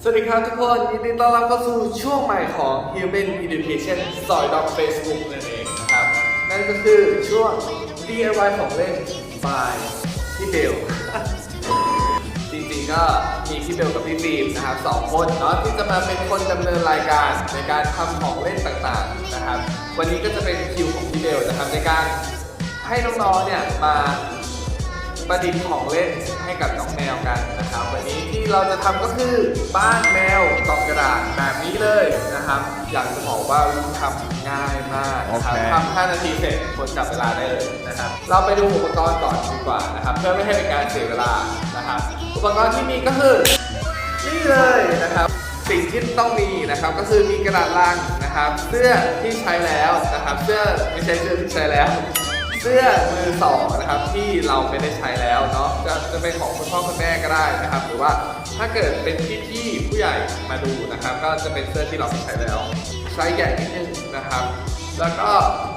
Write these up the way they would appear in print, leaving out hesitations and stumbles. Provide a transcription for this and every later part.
สวัสดีครับทุกคนยินดีต้อนรับเข้าสู่ช่วงใหม่ของ Human Education ซอยดอก Facebook นั่นเองนะครับนั่นก็คือช่วง DIY ของเล่น by พี่เบล จริงๆก็มีพี่เบลกับพี่ฟิล์มนะครับ2 คนเนาะที่จะมาเป็นคนดำเนินรายการในการทำของเล่นต่างๆนะครับวันนี้ก็จะเป็นคิวของพี่เบลนะครับในการให้น้องๆเนี่ยมาประดิษฐ์ของเล่นให้กับน้องแมวกันนะครับวันนี้ที่เราจะทำก็คือบ้านแมวกล่องกระดาษแบบนี้เลยนะครับอยากจะบอกว่าทำง่ายมากนะครับทำ5 นาทีเสร็จคนจับเวลาได้เลยนะครับเราไปดูอุปกรณ์ก่อนดีกว่านะครับเพื่อไม่ให้เป็นการเสียเวลานะครับอุปกรณ์ที่มีก็คือนี่เลยนะครับสิ่งที่ต้องมีนะครับก็คือมีกระดาษลังนะครับเสื้อที่ใช้แล้วนะครับเสื้อไม่ใช่เสื้อที่ใช้แล้วเสื้อมือสองนะครับที่เราไม่ได้ใช้แล้วเนาะจะเป็นของคุณพ่อคุณแม่ก็ได้นะครับหรือว่าถ้าเกิดเป็นพี่ผู้ใหญ่มาดูนะครับก็จะเป็นเสื้อที่เราไม่ใช้แล้วไซส์ใหญ่นิดนึงนะครับแล้วก็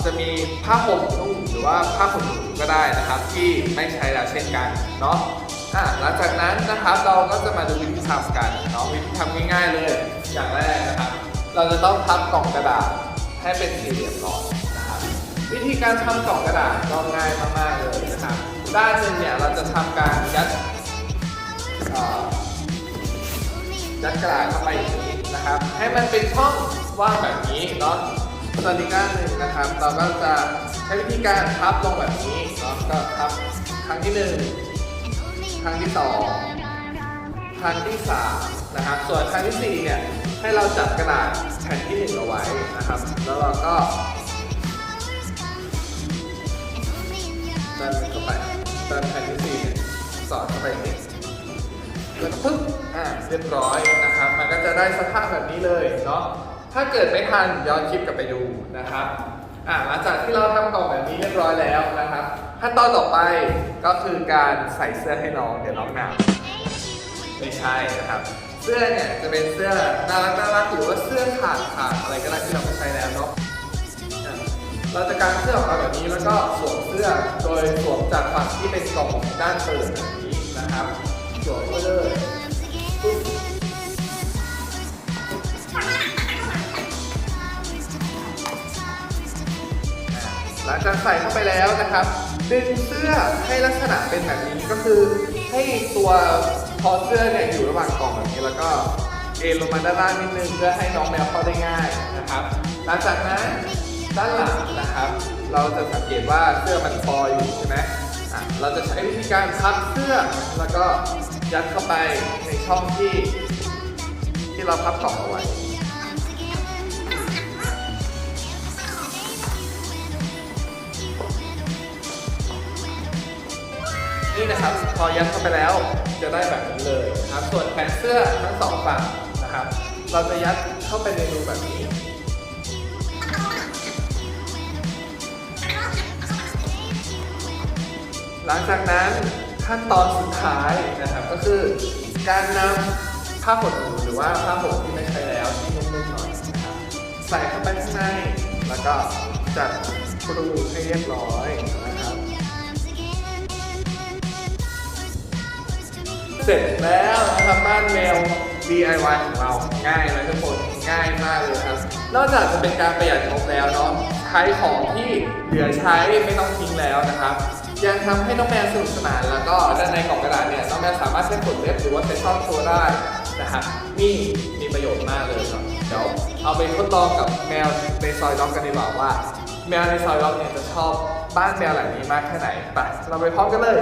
จะมีผ้าห่มนุ่งหรือว่าผ้าห่มหนูก็ได้นะครับที่ไม่ใช้แล้วเช่นกันเนาะหลังจากนั้นนะครับเราก็จะมาดูวิธีทำกันเนาะวิธีทำง่ายๆเลยอย่างแรกนะครับเราจะต้องพับกล่องกระดาษให้เป็นสี่เหลี่ยมก่อนวิธีการทำกล่องกระดาษก็ง่ายมากๆเลยนะครับด้านหนึ่งเนี่ยเราจะทำการยัดกระดาษเข้าไปอย่างนี้นะครับให้มันเป็นช่องว่างแบบนี้เนาะส่วนอีกด้านหนึ่งนะครับเราก็จะใช้วิธีการพับลงแบบนี้เนาะก็พับครั้งที่1ครั้งที่2ครั้งที่3นะครับส่วนครั้งที่4เนี่ยให้เราจับกระดาษแผ่นที่1เอาไว้นะครับแล้วเราก็ดันเข้าไปดันแผ่นที่4เนี่ยสอดเข้าไปนี่แล้วก็ปึ๊บเรียบร้อยนะครับมันก็จะได้สภาพแบบนี้เลยเนาะถ้าเกิดไม่ทันย้อนคลิปกลับไปดูนะครับหลังจากที่เราทำกล่องแบบนี้เรียบร้อยแล้วนะครับขั้นตอนต่อไปก็คือการใส่เสื้อให้น้องเดี๋ยวน้องหนาวไม่ใช่นะครับเสื้อเนี่ยจะเป็นเสื้อน่ารักหรือว่าเสื้อขาดอะไรก็ได้ที่เราไม่ใช้แล้วเนาะเราจะกางเสื้อออกมาแบบนี้แล้วก็สวมเสื้อโดยสวมจากฝั่งที่เป็นกล่องด้านเปิดแบบนี้นะครับสวมไปเลยหลังจากใส่เข้าไปแล้วนะครับดึงเสื้อให้ลักษณะเป็นแบบนี้ก็คือให้ตัวคอเสื้อเนี่ยอยู่ระหว่างกล่องแบบนี้แล้วก็เอ็นลงมาด้านล่างนิดนึงเพื่อให้น้องแมวเข้าได้ง่ายนะครับหลังจากนั้นด้านหลังนะครับเราจะสังเกตว่าเสื้อมันฟอยอยู่ใช่ไหมเราจะใช้วิธีการพับเสื้อแล้วก็ยัดเข้าไปในช่องที่เราพับกล่องเอาไว้นี่นะครับพอยัดเข้าไปแล้วจะได้แบบนี้เลยนะครับส่วนแขนเสื้อทั้ง2 ฝั่งนะครับเราจะยัดเข้าไปในรูแบบนี้หลังจากนั้นขั้นตอนสุดท้ายนะครับก็คือการนำผ้าห่มหรือว่าผ้าห่มที่ไม่ใช้แล้วที่นุ่มๆหน่อยนะครับใส่เข้าไปข้างในแล้วก็จัดกรูให้เรียบร้อยนะครับเสร็จแล้วนะครับบ้านแมว DIY ของเราง่ายเลยทุกคนง่ายมากเลยครับนอกจากจะเป็นการประหยัดงบแล้วเนาะใช้ของที่เหลือใช้ไม่ต้องทิ้งแล้วนะครับยังทำให้น้องแมวสนุกสนานแล้วก็ด้านในกล่องกระดาษเนี่ยน้องแมวสามารถใช้ขนเล็บหรือว่าใช้ช่องโซ่ได้นะครับนี่มีประโยชน์มากเลยครับเดี๋ยวเอาไปทดลองกับแมวในซอยด็อกกันดีกว่าว่าแมวในซอยด็อกเนี่ยจะชอบบ้านแมวหลังนี้มากแค่ไหนไปเราไปพร้อมกันเลย